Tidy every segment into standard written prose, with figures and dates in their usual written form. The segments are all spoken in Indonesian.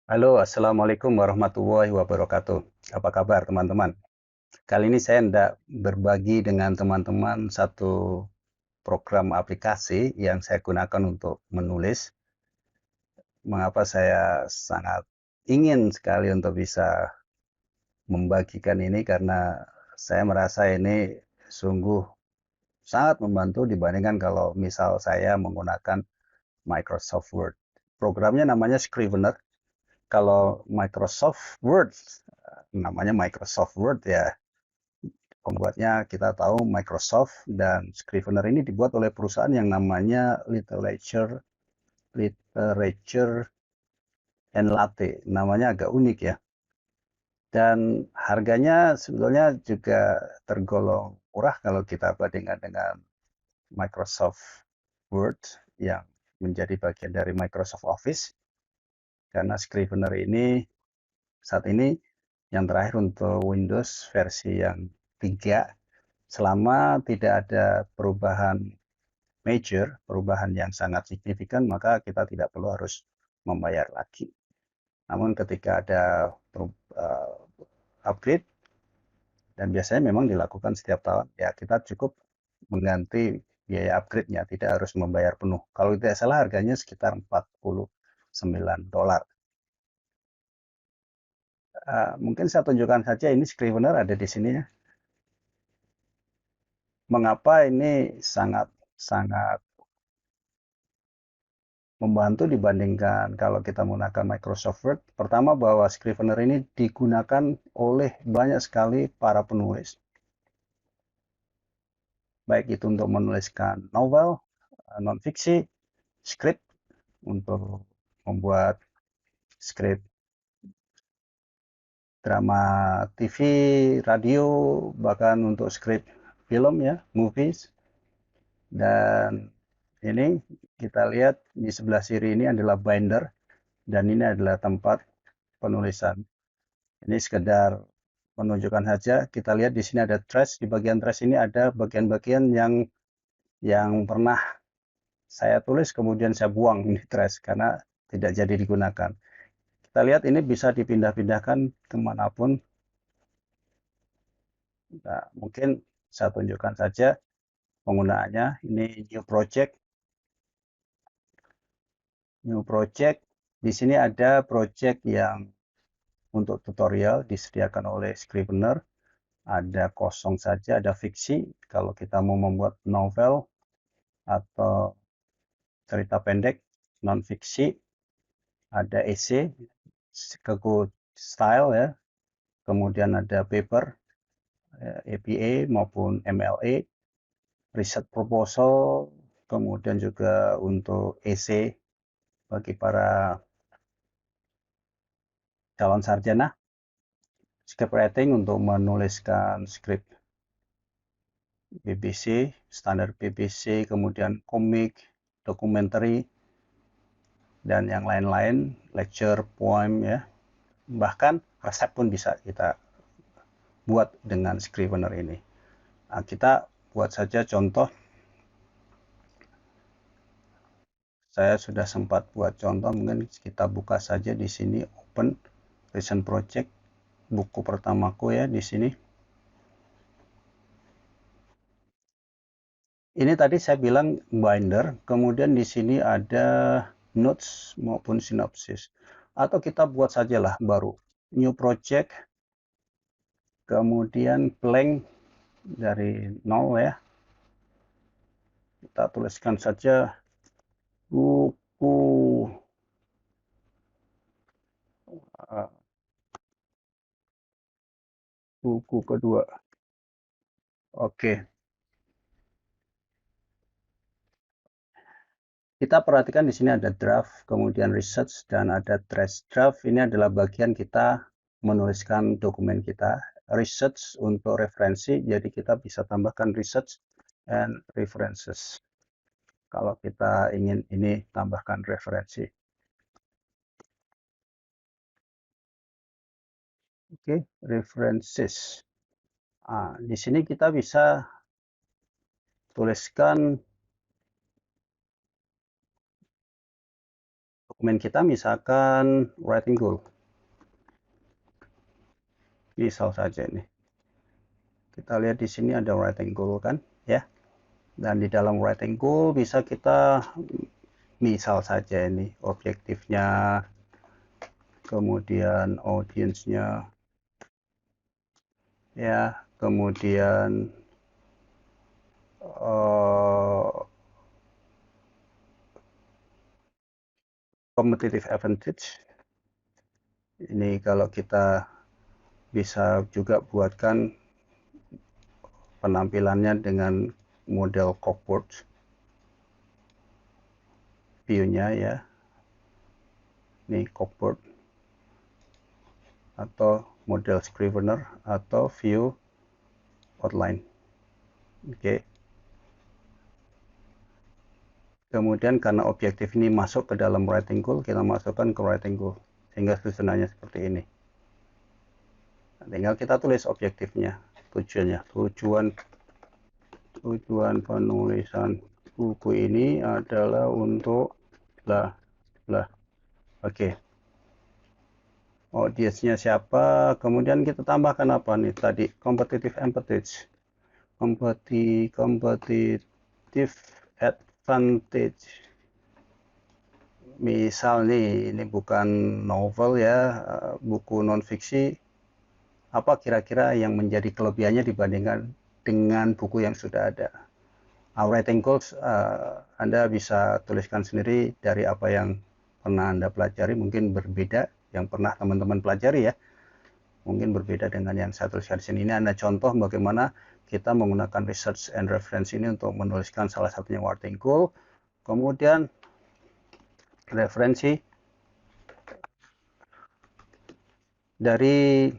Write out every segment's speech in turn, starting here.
Halo, Assalamualaikum warahmatullahi wabarakatuh. Apa kabar teman-teman? Kali ini saya hendak berbagi dengan teman-teman satu program aplikasi yang saya gunakan untuk menulis. Mengapa saya sangat ingin sekali untuk bisa membagikan ini karena saya merasa ini sungguh sangat membantu dibandingkan kalau misal saya menggunakan Microsoft Word. Programnya namanya Scrivener. Kalau Microsoft Word namanya Microsoft Word ya, pembuatnya kita tahu Microsoft, dan Scrivener ini dibuat oleh perusahaan yang namanya Literature and Latte. Namanya agak unik ya. Dan harganya sebetulnya juga tergolong murah kalau kita bandingkan dengan Microsoft Word yang menjadi bagian dari Microsoft Office. Karena Scrivener ini saat ini yang terakhir untuk Windows versi yang 3. Selama tidak ada perubahan major, perubahan yang sangat signifikan, maka kita tidak perlu harus membayar lagi. Namun ketika ada upgrade, dan biasanya memang dilakukan setiap tahun, ya kita cukup mengganti biaya upgrade-nya, tidak harus membayar penuh. Kalau tidak salah harganya sekitar $49. Mungkin saya tunjukkan saja, ini Scrivener ada di sini ya. Mengapa ini sangat sangat membantu dibandingkan kalau kita menggunakan Microsoft Word? Pertama, bahwa Scrivener ini digunakan oleh banyak sekali para penulis, baik itu untuk menuliskan novel, non-fiksi, skrip, untuk membuat skrip drama TV, radio, bahkan untuk skrip film ya, movies. Dan ini kita lihat di sebelah kiri ini adalah binder, dan ini adalah tempat penulisan. Ini sekedar menunjukkan saja. Kita lihat di sini ada trash. Di bagian trash ini ada bagian-bagian yang pernah saya tulis kemudian saya buang di trash karena tidak jadi digunakan. Kita lihat ini bisa dipindah-pindahkan kemanapun. Nah, mungkin saya tunjukkan saja penggunaannya. Ini new project. New project. Di sini ada project yang untuk tutorial disediakan oleh Scrivener. Ada kosong saja, ada fiksi. Kalau kita mau membuat novel atau cerita pendek, non-fiksi, ada essay, keku style ya, kemudian ada paper, APA maupun MLA, riset proposal, kemudian juga untuk essay bagi para calon sarjana, script writing untuk menuliskan skrip BBC, standar BBC, kemudian komik, dokumenter, dan yang lain-lain, lecture, poem ya. Bahkan resep pun bisa kita buat dengan Scrivener ini. Nah, kita buat saja contoh. Saya sudah sempat buat contoh, mungkin kita buka saja di sini, open recent project, buku pertamaku ya di sini. Ini tadi saya bilang binder, kemudian di sini ada notes maupun sinopsis. Atau kita buat sajalah baru new project, kemudian blank dari nol ya. Kita tuliskan saja buku uh, buku kedua. Oke, kita perhatikan di sini ada draft, kemudian research, dan ada trash. Draft ini adalah bagian kita menuliskan dokumen kita. Research untuk referensi, jadi kita bisa tambahkan research and references. Kalau kita ingin ini tambahkan referensi. Oke, references. Nah, di sini kita bisa tuliskan dokumen kita misalkan writing goal. Misal saja ini. Kita lihat di sini ada writing goal kan, ya. Dan di dalam writing goal bisa kita misal saja ini objektifnya, kemudian audiensnya, ya, kemudian competitive advantage. Ini kalau kita bisa juga buatkan penampilannya dengan model corkboard view-nya, ya. Ini corkboard atau model Scrivener atau view outline. Oke. Kemudian karena objektif ini masuk ke dalam writing goal, kita masukkan ke writing goal sehingga susunannya seperti ini. Nah, tinggal kita tulis objektifnya, tujuannya, tujuan penulisan buku ini adalah untuk bla bla. Oke. Audiensnya siapa? Kemudian kita tambahkan apa nih tadi? Competitive advantage. Competitive advantage. Misal nih, ini bukan novel ya, buku non-fiksi. Apa kira-kira yang menjadi kelebihannya dibandingkan dengan buku yang sudah ada? Writing goals Anda bisa tuliskan sendiri dari apa yang pernah Anda pelajari, mungkin berbeda yang pernah teman-teman pelajari ya. Mungkin berbeda dengan yang saya tuliskan di sini. Ini ada contoh bagaimana kita menggunakan research and reference ini untuk menuliskan salah satunya writing goal. Kemudian referensi dari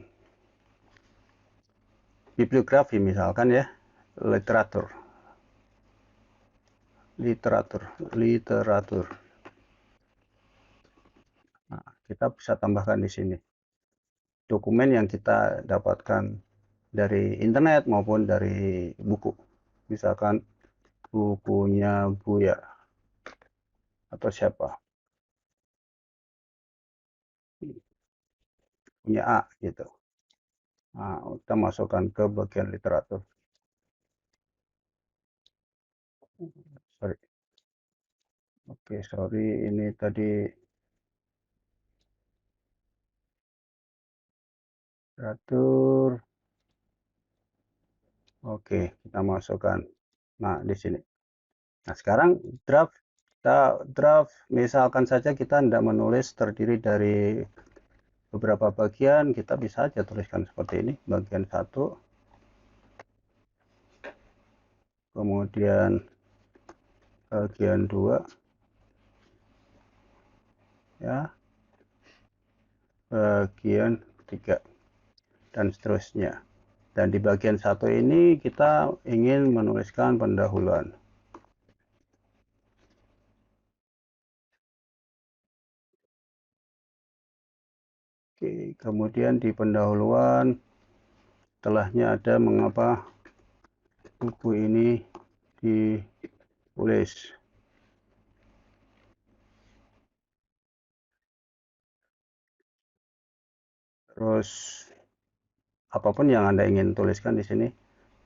bibliografi misalkan ya, literatur. Nah, kita bisa tambahkan di sini dokumen yang kita dapatkan dari internet maupun dari buku. Misalkan bukunya Buya atau siapa, punya A gitu. Nah, kita masukkan ke bagian literatur. Sorry. Oke, sorry, ini tadi literatur. Oke, kita masukkan. Nah, di sini. Nah, sekarang draft. Draft, misalkan saja kita tidak menulis terdiri dari beberapa bagian, kita bisa aja tuliskan seperti ini. Bagian 1. Kemudian bagian 2. Ya. Bagian 3. Dan seterusnya. Dan di bagian 1 ini kita ingin menuliskan pendahuluan. Oke, kemudian di pendahuluan setelahnya ada mengapa buku ini ditulis. Terus apapun yang Anda ingin tuliskan di sini.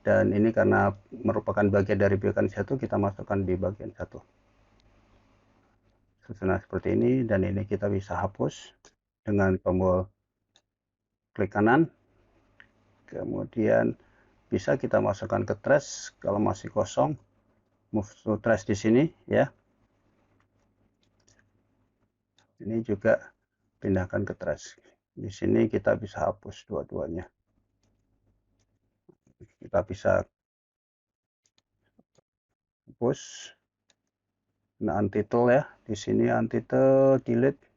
Dan ini karena merupakan bagian dari bagian 1, kita masukkan di bagian 1. Susunan seperti ini, dan ini kita bisa hapus dengan tombol klik kanan. Kemudian bisa kita masukkan ke trash kalau masih kosong. Move to trash di sini ya. Ini juga pindahkan ke trash. Di sini kita bisa hapus dua-duanya. Kita bisa hapus. Nah, untitled ya. Di sini untitled, delete.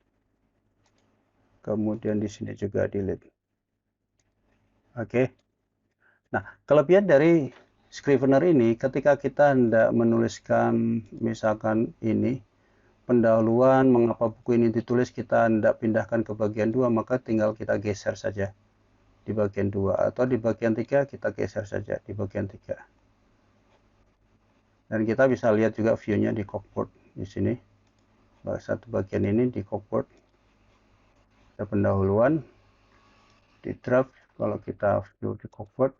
Kemudian di sini juga delete. Oke. Nah, kelebihan dari Scrivener ini ketika kita hendak menuliskan misalkan ini pendahuluan mengapa buku ini ditulis, kita hendak pindahkan ke bagian 2, maka tinggal kita geser saja di bagian 2 atau di bagian 3 kita geser saja di bagian 3. Dan kita bisa lihat juga view-nya di corkboard di sini. satu bagian ini di covered, ada pendahuluan, di draft kalau kita view di covered,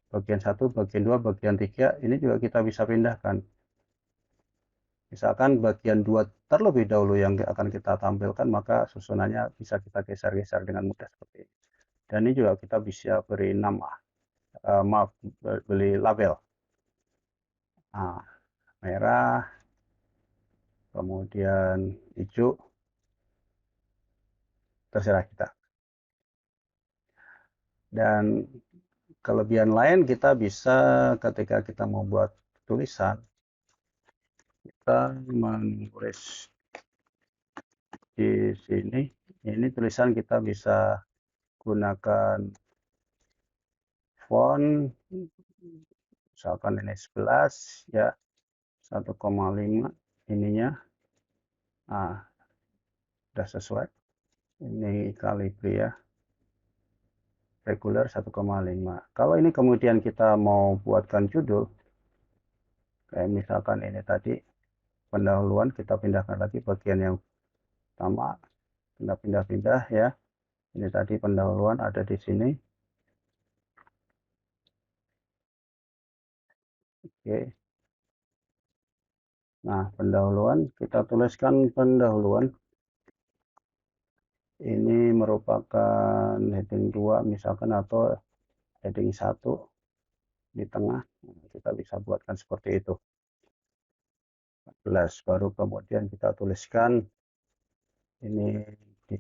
bagian 1, bagian 2, bagian 3, ini juga kita bisa pindahkan. Misalkan bagian 2 terlebih dahulu yang akan kita tampilkan, maka susunannya bisa kita geser-geser dengan mudah seperti ini. Dan ini juga kita bisa beri nama, maaf, beri label. Nah, merah, kemudian hijau, terserah kita. Dan kelebihan lain kita bisa ketika kita mau buat tulisan, kita menulis di sini. Ini tulisan kita bisa gunakan font, misalkan ini 11 ya, 1,5 ininya. Nah, sudah sesuai. Ini Calibri ya, regular 1,5. Kalau ini kemudian kita mau buatkan judul, kayak misalkan ini tadi pendahuluan, kita pindahkan lagi bagian yang pertama, pindah-pindah ya. Ini tadi pendahuluan ada di sini. Oke. Nah, pendahuluan, kita tuliskan pendahuluan. Ini merupakan heading 2 misalkan, atau heading 1 di tengah. Kita bisa buatkan seperti itu. 14, baru kemudian kita tuliskan ini di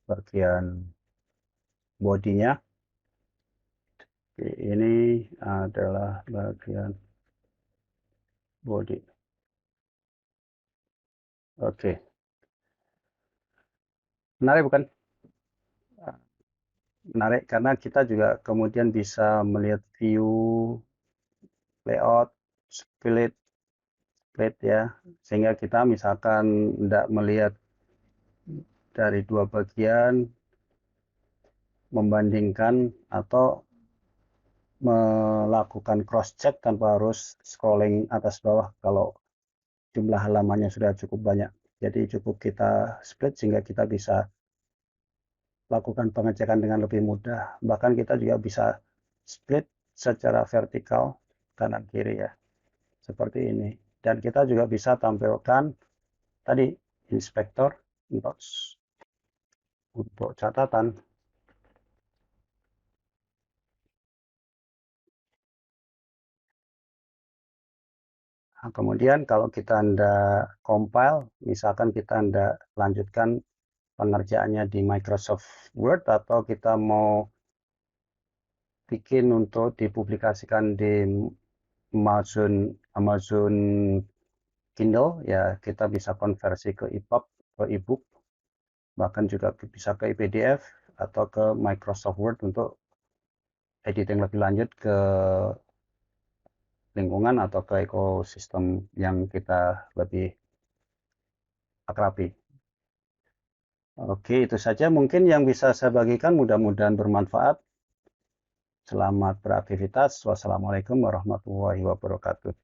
bagian bodinya. Ini adalah bagian body. Oke. Menarik bukan? Menarik karena kita juga kemudian bisa melihat view, layout, split ya, sehingga kita misalkan tidak melihat dari dua bagian, membandingkan atau melakukan cross check tanpa harus scrolling atas bawah kalau jumlah halamannya sudah cukup banyak. Jadi cukup kita split sehingga kita bisa lakukan pengecekan dengan lebih mudah. Bahkan kita juga bisa split secara vertikal kanan kiri ya, seperti ini. Dan kita juga bisa tampilkan tadi inspektor notes untuk catatan. Nah, kemudian kalau kita hendak compile, misalkan kita hendak lanjutkan pengerjaannya di Microsoft Word, atau kita mau bikin untuk dipublikasikan di Amazon Kindle, ya kita bisa konversi ke EPUB, ke ebook, bahkan juga bisa ke PDF atau ke Microsoft Word untuk editing lebih lanjut ke lingkungan atau ke ekosistem yang kita lebih akrabi. Oke, itu saja mungkin yang bisa saya bagikan, mudah-mudahan bermanfaat. Selamat beraktivitas. Wassalamualaikum warahmatullahi wabarakatuh.